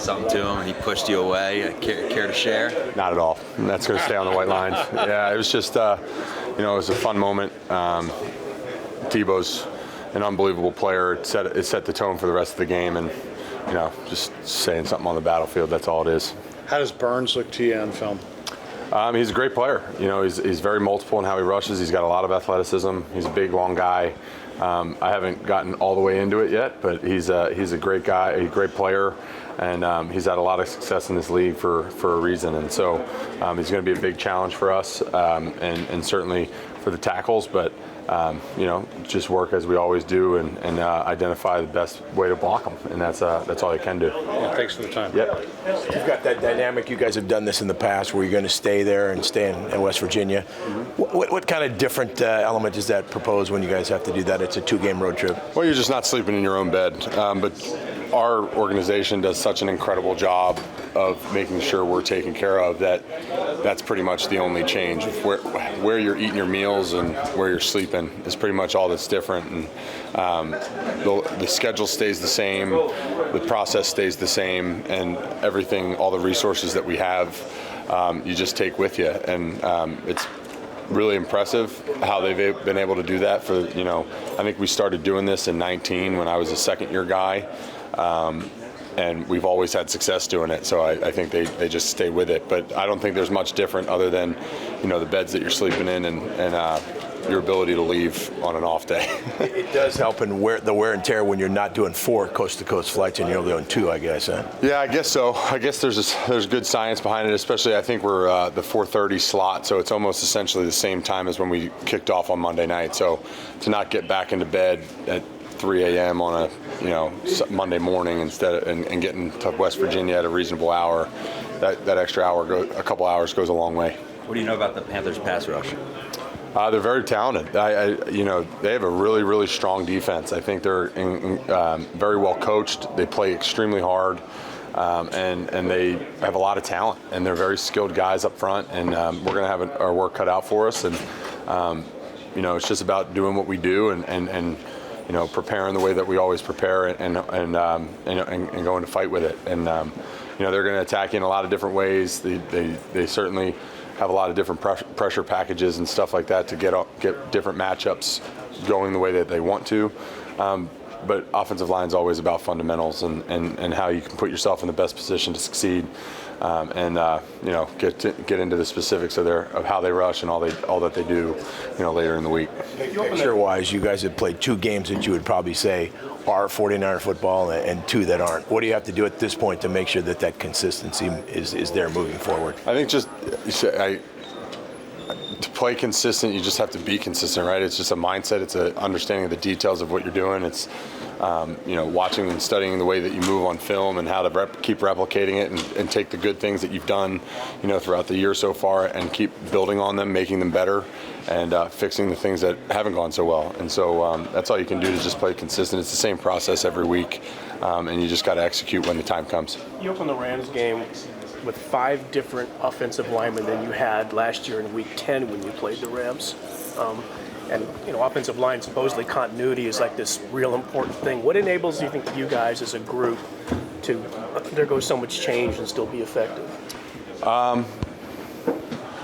something to him and he pushed you away. Care to share? Not at all. That's going to stay on the white lines. Yeah, it was just, it was a fun moment. Tebow's an unbelievable player. It set the tone for the rest of the game, and just saying something on the battlefield. That's all it is. How does Burns look to you on film? He's a great player. He's very multiple in how he rushes. He's got a lot of athleticism. He's a big, long guy. I haven't gotten all the way into it yet, but he's a great guy, a great player, and he's had a lot of success in this league for a reason. And so he's going to be a big challenge for us, and certainly for the tackles. But just work as we always do, and identify the best way to block them, and that's all you can do. Yeah, thanks for the time. Yep. You've got that dynamic. You guys have done this in the past where you're going to stay there and stay in West Virginia. Mm-hmm. What kind of different element does that propose when you guys have to do that? It's a 2-game road trip. Well, you're just not sleeping in your own bed. But our organization does such an incredible job of making sure we're taken care of that's pretty much the only change. Where you're eating your meals and where you're sleeping is pretty much all that's different. And the schedule stays the same, the process stays the same, and everything, all the resources that we have, you just take with you. And it's really impressive how they've been able to do that. I think we started doing this in 19 when I was a second-year guy. And we've always had success doing it, so I think they just stay with it. But I don't think there's much different other than, the beds that you're sleeping in and your ability to leave on an off day. It does help in the wear and tear when you're not doing 4 coast-to-coast flights and you're only doing 2, I guess, huh? Yeah, I guess so. I guess there's good science behind it, especially I think we're the 4:30 slot, so it's almost essentially the same time as when we kicked off on Monday night. So to not get back into bed at 3 a.m. on a Monday morning and getting to West Virginia at a reasonable hour, that extra a couple hours goes a long way. What do you know about the Panthers pass rush? They're very talented. They have a really, really strong defense. I think they're very well coached. They play extremely hard, and they have a lot of talent. And they're very skilled guys up front. And we're going to have our work cut out for us. And it's just about doing what we do and preparing the way that we always prepare and going to fight with it. And they're going to attack you in a lot of different ways. They certainly have a lot of different pressure packages and stuff like that to get different matchups going the way that they want to. But offensive line is always about fundamentals and how you can put yourself in the best position to succeed. Get into the specifics of how they rush and all that they do, later in the week. Picture-wise, you guys have played 2 games that you would probably say are 49er football and 2 that aren't. What do you have to do at this point to make sure that consistency is there moving forward? I think to play consistent, you just have to be consistent, right? It's just a mindset. It's an understanding of the details of what you're doing. It's watching and studying the way that you move on film and how to keep replicating it and take the good things that you've done, throughout the year so far and keep building on them, making them better, and fixing the things that haven't gone so well. And so that's all you can do is just play consistent. It's the same process every week, and you just got to execute when the time comes. You opened the Rams game with 5 different offensive linemen than you had last year in Week 10 when you played the Rams. And offensive line, supposedly continuity is like this real important thing. What enables you guys as a group to undergo so much change and still be effective? Well,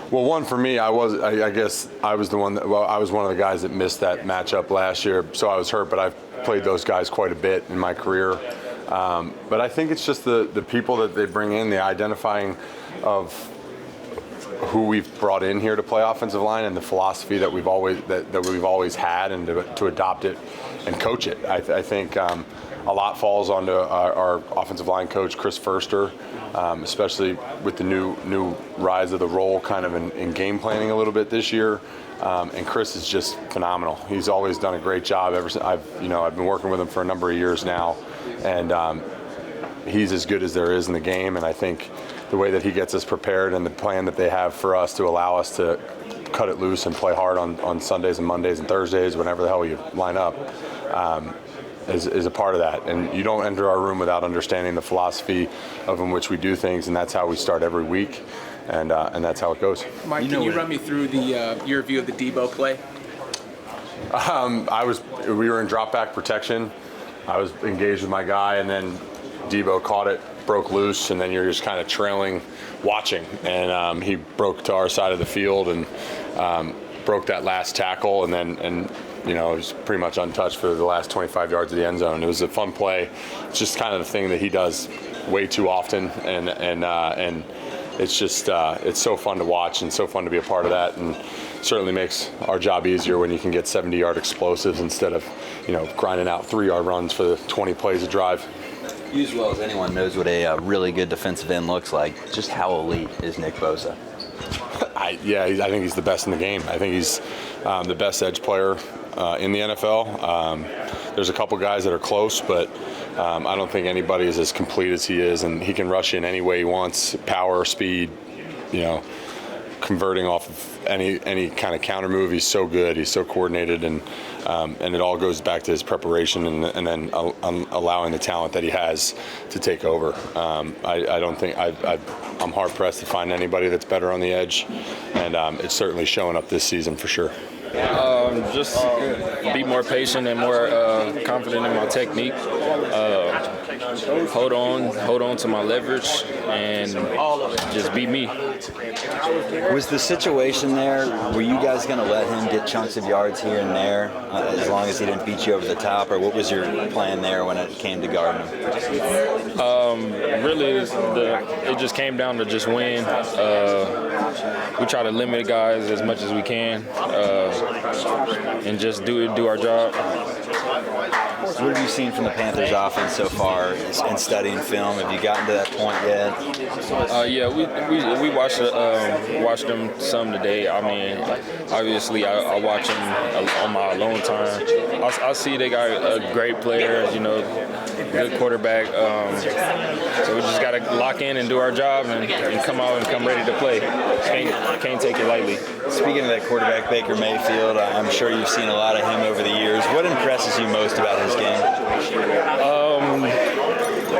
one for me, I guess I was one of the guys that missed that matchup last year, so I was hurt. But I've played those guys quite a bit in my career. But I think it's just the people that they bring in, the identifying of who we've brought in here to play offensive line and the philosophy that we've always had, and to adopt it and coach it. I think a lot falls onto our offensive line coach, Chris Furster, especially with the new rise of the role kind of in game planning a little bit this year. And Chris is just phenomenal. He's always done a great job. Ever since I've been working with him for a number of years now, and he's as good as there is in the game. And I think the way that he gets us prepared and the plan that they have for us to allow us to cut it loose and play hard on Sundays and Mondays and Thursdays, whenever the hell you line up, is a part of that. And you don't enter our room without understanding the philosophy of in which we do things, and that's how we start every week. And that's how it goes. Mike, can you run me through your view of the Debo play? We were in drop back protection. I was engaged with my guy, and then Debo caught it, broke loose, and then you're just kind of trailing, watching. And he broke to our side of the field and broke that last tackle, and he was pretty much untouched for the last 25 yards of the end zone. It was a fun play. It's just kind of the thing that he does way too often, and it's just it's so fun to watch and so fun to be a part of that, and certainly makes our job easier when you can get 70-yard explosives instead of grinding out 3-yard runs for the 20 plays a drive. You as well as anyone knows what a really good defensive end looks like. Just how elite is Nick Bosa? I think he's the best in the game. I think he's the best edge player in the NFL. There's a couple guys that are close, but I don't think anybody is as complete as he is, and he can rush in any way he wants, power, speed, converting off of any kind of counter move. He's so good. He's so coordinated, and it all goes back to his preparation and then allowing the talent that he has to take over. I don't think I'm hard pressed to find anybody that's better on the edge, and it's certainly showing up this season for sure. Just be more patient and more confident in my technique. Hold on to my leverage, and just be me. Was the situation there, were you guys going to let him get chunks of yards here and there as long as he didn't beat you over the top, or what was your plan there when it came to guarding him? Really, it just came down to just win. We try to limit guys as much as we can and just do our job. What have you seen from the Panthers offense so far in studying film? Have you gotten to that point yet? Yeah, we watched them some today. I mean, obviously I watch them on my alone time. I see they got a great player, good quarterback. So we just got to lock in and do our job and come out and come ready to play. Can't take it lightly. Speaking of that quarterback, Baker Mayfield, I'm sure you've seen a lot of him over the years. What impresses you most about his game?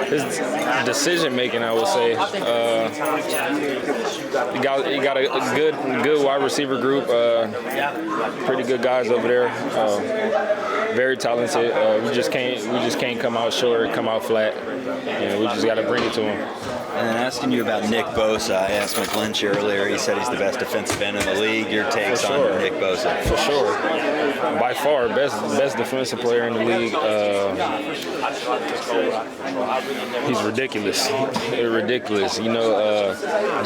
His decision making, I would say. He got a good wide receiver group. Pretty good guys over there. Very talented. We just can't come out short, come out flat, and we just got to bring it to him. And then asking you about Nick Bosa, I asked McGlinchey earlier. He said he's the best defensive end in the league. Your takes on Nick Bosa? For sure, by far, best defensive player in the league. He's ridiculous.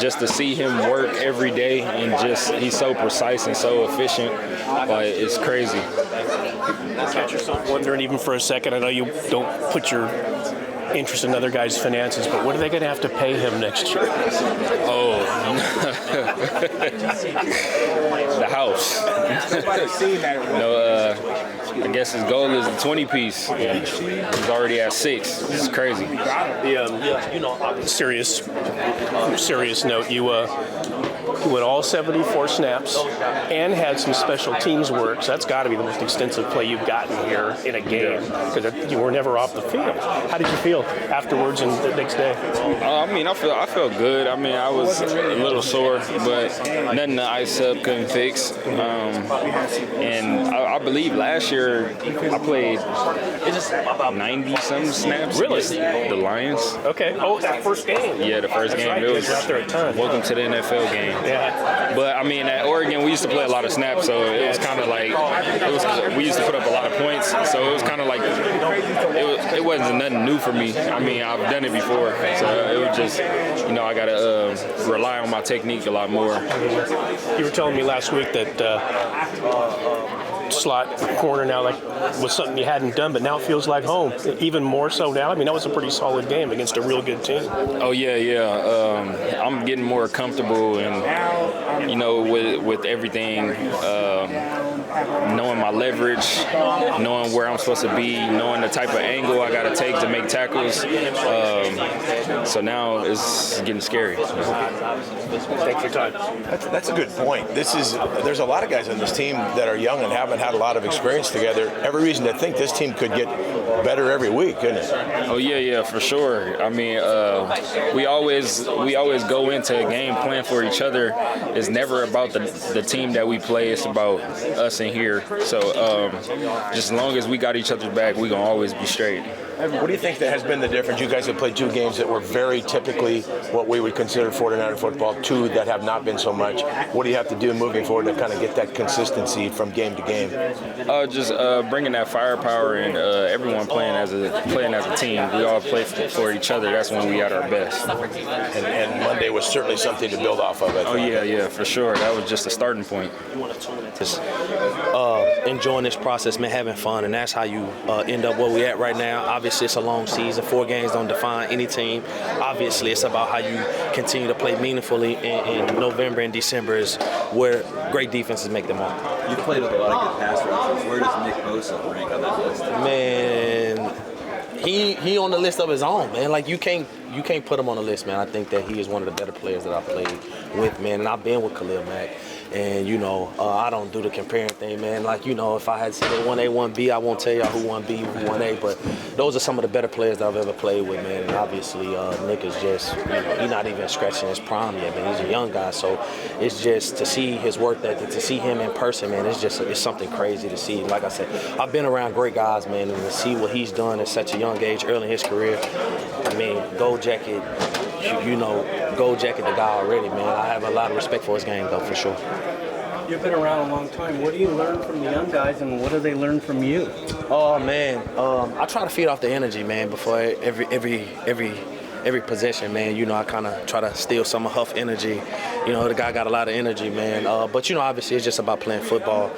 Just to see him work every day and he's so precise and so efficient. It's crazy. Catch yourself wondering even for a second. I know you don't put your interest in other guys' finances, but what are they going to have to pay him next year? Oh, the house. I guess his goal is a 20-piece. He's already at 6. This is crazy. Serious note. You went all 74 snaps and had some special teams work. So that's got to be the most extensive play you've gotten here in a game, because you were never off the field. How did you feel afterwards and the next day? I felt good. I was a little sore, but nothing to ice up couldn't fix. And I believe last year I played 90-some snaps. Really? against the Lions. Okay. Oh, that first game. Yeah, the first game. Right. It was You're out there a ton. welcome to the NFL game. Yeah. But at Oregon we used to play a lot of snaps, so it was kind of like we used to put up a lot of points, so it was kind of like it wasn't nothing new for me. I've done it before, so it was just I gotta rely on my technique a lot more. You were telling me last week that slot corner now was something you hadn't done, but now it feels like home, even more so now. That was a pretty solid game against a real good team. Oh yeah. I'm getting more comfortable and with everything, knowing my leverage, knowing where I'm supposed to be, knowing the type of angle I gotta take to make tackles. So now it's getting scary. Thanks for your time. That's a good point. There's a lot of guys on this team that are young and haven't had a lot of experience together. Every reason to think this team could get better every week, isn't it? Oh yeah, for sure. We always go into a game playing for each other. It's never about the team that we play. It's about us and here. So just as long as we got each other's back, we're going to always be straight. What do you think that has been the difference? You guys have played 2 games that were very typically what we would consider 49er football, 2 that have not been so much. What do you have to do moving forward to kind of get that consistency from game to game? Just bringing that firepower and everyone playing as a team. We all play for each other. That's when we at our best. And Monday was certainly something to build off of. I think. Yeah, for sure. That was just a starting point. Just enjoying this process, man, having fun, and that's how you end up where we're at right now. Obviously, it's a long season. 4 games don't define any team. Obviously, it's about how you continue to play meaningfully in November and December is where great defenses make them mark. You've played with a lot of good pass rushers. Where does Nick Bosa rank on that list? Man, he on the list of his own, man. Like you can't put him on the list, man. I think that he is one of the better players that I've played with, man. And I've been with Khalil Mack. And, I don't do the comparing thing, man. Like, if I had to say 1A, 1B, I won't tell y'all who 1B, who 1A. But those are some of the better players that I've ever played with, man. And obviously, Nick is just, he's not even scratching his prime yet, man. He's a young guy. So it's just to see his work ethic, to see him in person, man, it's something crazy to see. Like I said, I've been around great guys, man, and to see what he's done at such a young age, early in his career, I mean, Gold Jacket, Gold Jacket the guy already, man. I have a lot of respect for his game, though, for sure. You've been around a long time. What do you learn from the young guys, and what do they learn from you? Oh man, I try to feed off the energy, man. Before every possession, man. I kind of try to steal some of Huff's energy. The guy got a lot of energy, man. But obviously it's just about playing football.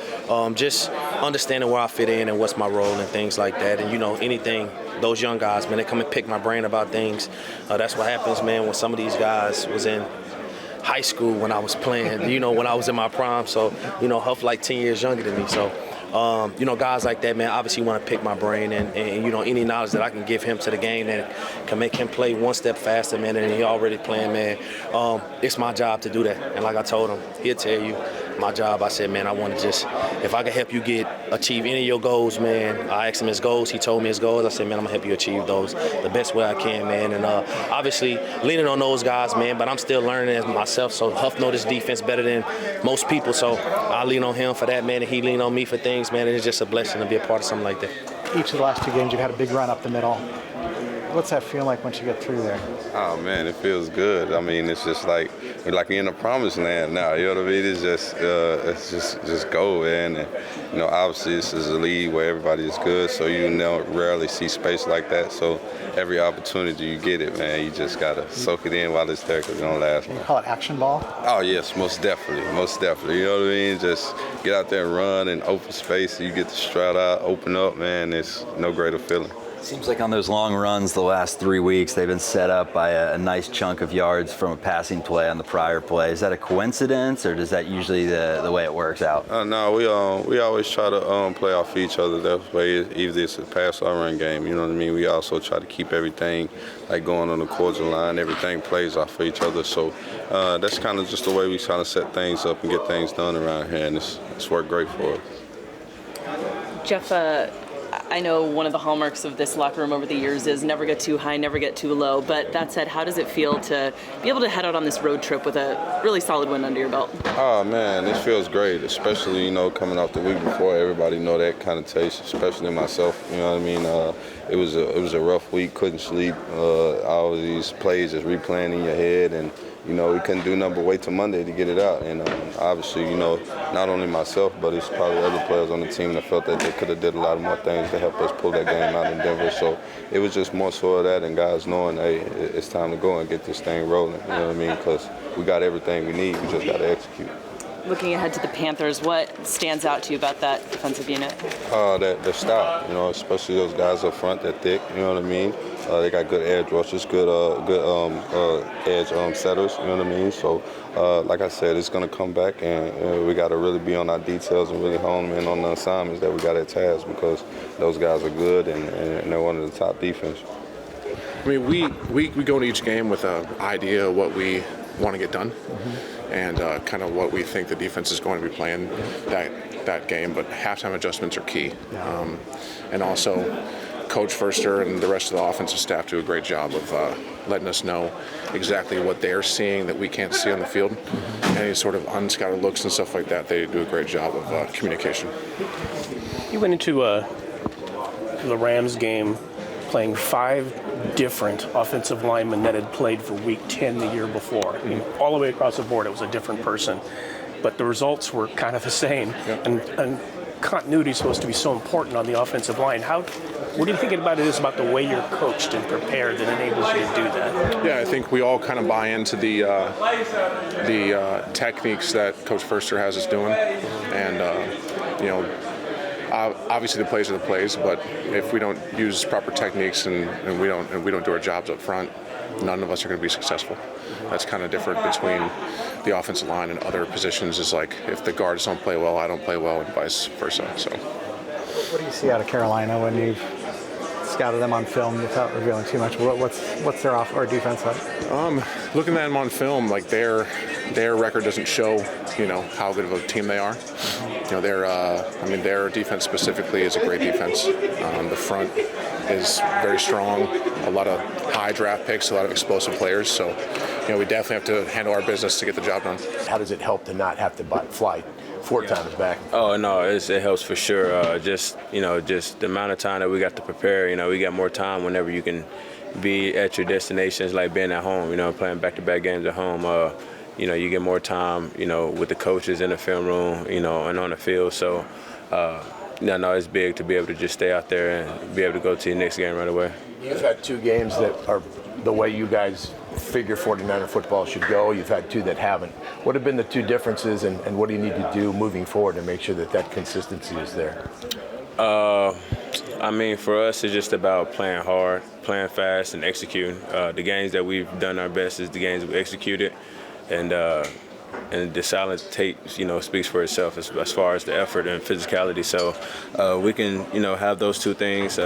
Just understanding where I fit in and what's my role and things like that. And anything. Those young guys, man, they come and pick my brain about things. That's what happens, man. When some of these guys was in high school when I was playing, when I was in my prime. So, Huff like 10 years younger than me. So, guys like that, man, obviously want to pick my brain and any knowledge that I can give him to the game that can make him play one step faster, man, than he already playing, man. It's my job to do that. And like I told him, he'll tell you, my job, I said, man, I want to just, if I can help you achieve any of your goals, man. I asked him his goals. He told me his goals. I said, man, I'm going to help you achieve those the best way I can, man. And obviously leaning on those guys, man, but I'm still learning as myself. So Huff know this defense better than most people. So I lean on him for that, man, and he lean on me for things, man. And it's just a blessing to be a part of something like that. Each of the last 2 games, you've had a big run up the middle. What's that feel like once you get through there? Oh man, it feels good. I mean, it's just like we're in the promised land now. You know what I mean? It's just go, man. And obviously this is a league where everybody is good, so rarely see space like that. So every opportunity you get it, man, you just gotta soak it in while it's there, because it don't last long. You call it action ball? Oh yes, most definitely. You know what I mean? Just get out there and run in open space. You get to strut out, open up, man. It's no greater feeling. Seems like on those long runs the last 3 weeks, they've been set up by a nice chunk of yards from a passing play on the prior play. Is that a coincidence, or does that usually the way it works out? No, we always try to play off each other that way, either it's a pass or run game. You know what I mean? We also try to keep everything going on the cordial line. Everything plays off of each other. So that's kind of just the way we try to set things up and get things done around here, and it's worked great for us. Jeff, I know one of the hallmarks of this locker room over the years is never get too high, never get too low. But that said, how does it feel to be able to head out on this road trip with a really solid win under your belt? Oh man, it feels great, especially coming off the week before. Everybody know that kind of taste, especially myself. You know what I mean? It was a rough week. Couldn't sleep. All of these plays just replaying in your head, and we couldn't do nothing but wait till Monday to get it out. And obviously, not only myself, but it's probably other players on the team that felt that they could have did a lot more things to help us pull that game out in Denver. So it was just more so of that, and guys knowing, hey, it's time to go and get this thing rolling. You know what I mean? Because we got everything we need. We just got to execute. Looking ahead to the Panthers, what stands out to you about that defensive unit? Their style, especially those guys up front, they're thick, you know what I mean? They got good edge rushers, good edge setters, you know what I mean? So, like I said, it's going to come back, and we got to really be on our details and really hone in on the assignments that we got at task, because those guys are good, and they're one of the top defense. I mean, we go to each game with an idea of what we want to get done. And kind of what we think the defense is going to be playing that game. But halftime adjustments are key. And also, Coach Forster and the rest of the offensive staff do a great job of letting us know exactly what they're seeing that we can't see on the field. Any sort of unscouted looks and stuff like that, they do a great job of communication. You went into the Rams game playing 5 different offensive linemen that had played for Week 10 the year before. I mean, all the way across the board, it was a different person. But the results were kind of the same. Yep. And continuity is supposed to be so important on the offensive line. What are you thinking about about the way you're coached and prepared that enables you to do that? Yeah, I think we all kind of buy into the techniques that Coach Forster has us doing. And, obviously the plays are the plays, but if we don't use proper techniques and we don't do our jobs up front, none of us are going to be successful. That's kind of different between the offensive line and other positions. Is like if the guards don't play well, I don't play well, and vice versa. So, what do you see out of Carolina when you've scouted them on film without revealing too much? What's their off or defense like? Looking at them on film, like their record doesn't show, how good of a team they are. Their defense specifically is a great defense. The front is very strong. A lot of high draft picks, a lot of explosive players. So, we definitely have to handle our business to get the job done. How does it help to not have to fly 4 times back? Oh no, it helps for sure. Just the amount of time that we got to prepare. We got more time whenever you can be at your destinations, like being at home. Playing back-to-back games at home. You get more time. With the coaches in the film room. And on the field. So, it's big to be able to just stay out there and be able to go to your next game right away. You've had 2 games that are the way you guys figure 49er football should go. You've had 2 that haven't. What have been the 2 differences, and what do you need to do moving forward to make sure that consistency is there? For us, it's just about playing hard, playing fast, and executing. The games that we've done our best is the games we executed, and the silent tape, speaks for itself as far as the effort and physicality. So we can, have those 2 things.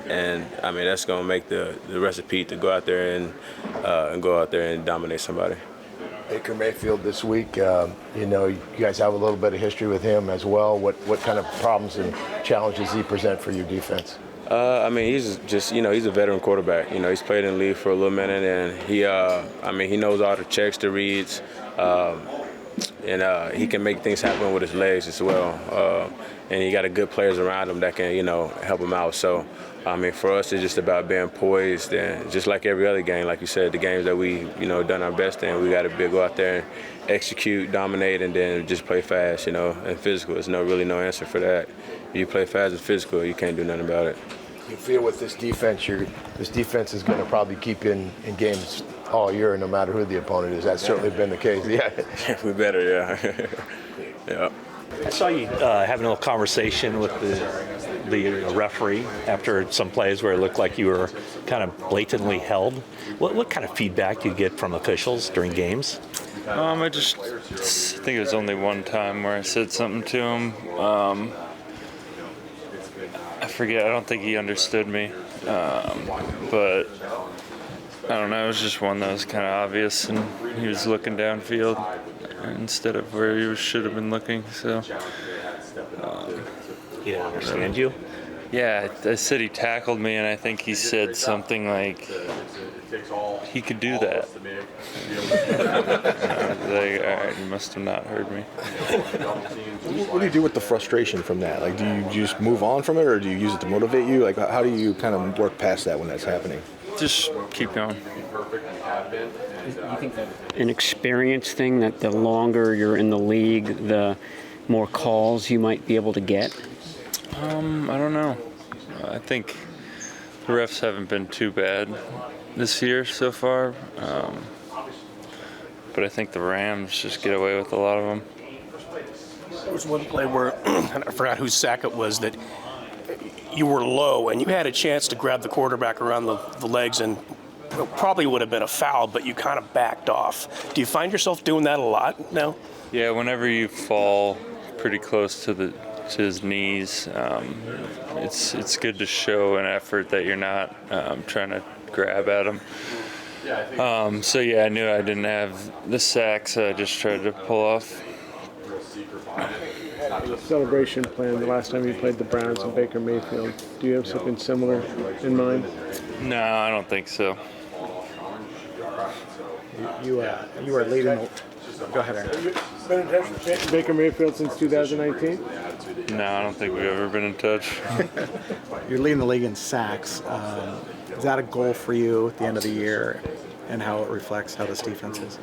That's going to make the recipe to go out there and dominate somebody. Baker Mayfield this week, you guys have a little bit of history with him as well. What kind of problems and challenges does he present for your defense? He's just, he's a veteran quarterback. He's played in the league for a little minute, and he knows all the checks, the reads, and he can make things happen with his legs as well. And he got good players around him that can, help him out. So, for us, it's just about being poised, and just like every other game, like you said, the games that we, done our best in, we got to go out there and execute, dominate, and then just play fast, and physical. There's really no answer for that. If you play fast and physical, you can't do nothing about it. You feel with this defense, this defense is going to probably keep you in games all year, no matter who the opponent is. That's certainly been the case. Yeah, we better, yeah. Yeah. I saw you having a little conversation with the referee after some plays where it looked like you were kind of blatantly held. What kind of feedback do you get from officials during games? I just think it was only one time where I said something to him. I forget. I don't think he understood me. But I don't know. It was just one that was kind of obvious, and he was looking downfield instead of where he should have been looking. So he didn't understand you? Yeah, I said he tackled me, and I think he said something like he could do that. I was like, all right, you must have not heard me. What do you do with the frustration from that? Like, do you just move on from it, or do you use it to motivate you? Like, how do you kind of work past that when that's happening? Just keep going. You think that an experience thing, that the longer you're in the league, the more calls you might be able to get? I don't know. I think the refs haven't been too bad this year so far. But I think the Rams just get away with a lot of them. There was one play where, I forgot whose sack it was, that you were low and you had a chance to grab the quarterback around the legs, and it probably would have been a foul, but you kind of backed off. Do you find yourself doing that a lot now? Yeah, whenever you fall pretty close to his knees, it's good to show an effort that you're not trying to grab at him. So yeah, I knew I didn't have the sack, so I just tried to pull off. celebration plan the last time you played the Browns in Baker Mayfield. Do you have something similar in mind? No, I don't think so. You are leading. Go ahead, Aaron. Been in touch with Baker Mayfield since 2019? No, I don't think we've ever been in touch. You're leading the league in sacks. Is that a goal for you at the end of the year, and how it reflects how this defense is?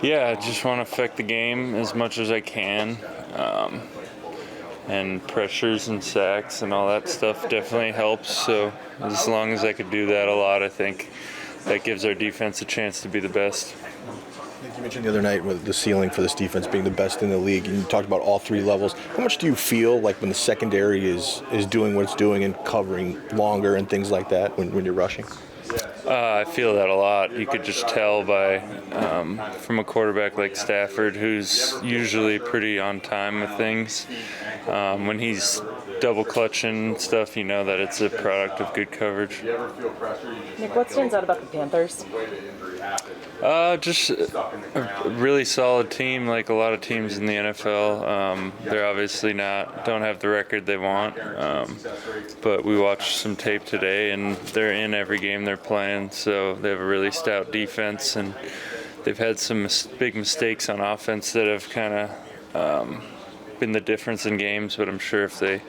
Yeah, I just want to affect the game as much as I can. And pressures and sacks and all that stuff definitely helps. So as long as I could do that a lot, I think that gives our defense a chance to be the best. You mentioned the other night with the ceiling for this defense being the best in the league, and you talked about all three levels. How much do you feel like when the secondary is doing what it's doing and covering longer and things like that when you're rushing? I feel that a lot. You could just tell by from a quarterback like Stafford, who's usually pretty on time with things. When he's double clutching stuff, you know that it's a product of good coverage. Nick, what stands out about the Panthers? Just a really solid team, like a lot of teams in the NFL. They're obviously don't have the record they want, but we watched some tape today, and they're in every game they're playing, so they have a really stout defense, and they've had some big mistakes on offense that have kind of been the difference in games, but I'm sure if they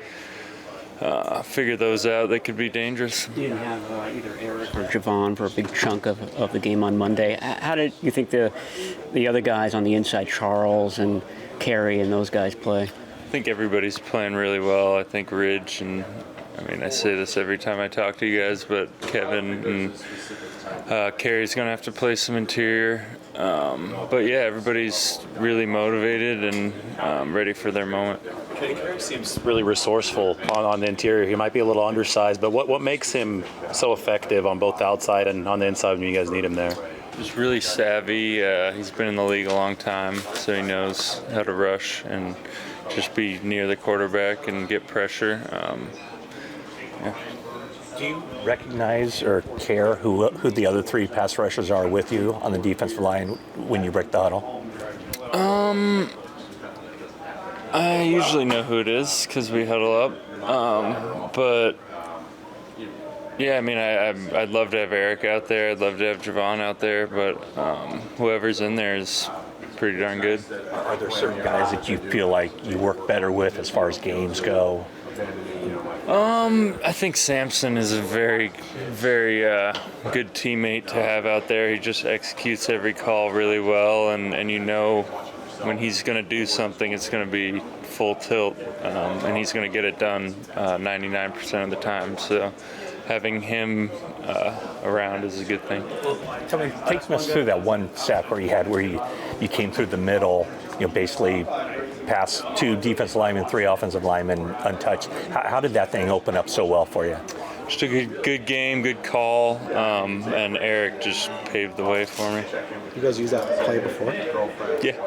figure those out, they could be dangerous. You didn't have either Eric or Javon for a big chunk of the game on Monday. How did you think the other guys on the inside, Charles and Carey and those guys, play? I think everybody's playing really well. I think Ridge and, I mean, I say this every time I talk to you guys, but Kevin and Carey's going to have to play some interior. But yeah, everybody's really motivated and ready for their moment. Carey seems really resourceful on the interior. He might be a little undersized, but what makes him so effective on both the outside and on the inside when you guys need him there? He's really savvy. He's been in the league a long time, so he knows how to rush and just be near the quarterback and get pressure. Yeah. Do you recognize or care who the other three pass rushers are with you on the defensive line when you break the huddle? I usually know who it is because we huddle up. But yeah, I mean, I'd love to have Eric out there. I'd love to have Javon out there, but whoever's in there is pretty darn good. Are there certain guys that you feel like you work better with as far as games go? I think Sampson is a very, very good teammate to have out there. He just executes every call really well, and you know when he's going to do something, it's going to be full tilt, and he's going to get it done 99% of the time. So having him around is a good thing. Tell me, take us through that one sack where you came through the middle, basically past 2 defensive linemen, 3 offensive linemen untouched. How did that thing open up so well for you? Just a good game, good call, and Eric just paved the way for me. You guys used that play before? Yeah.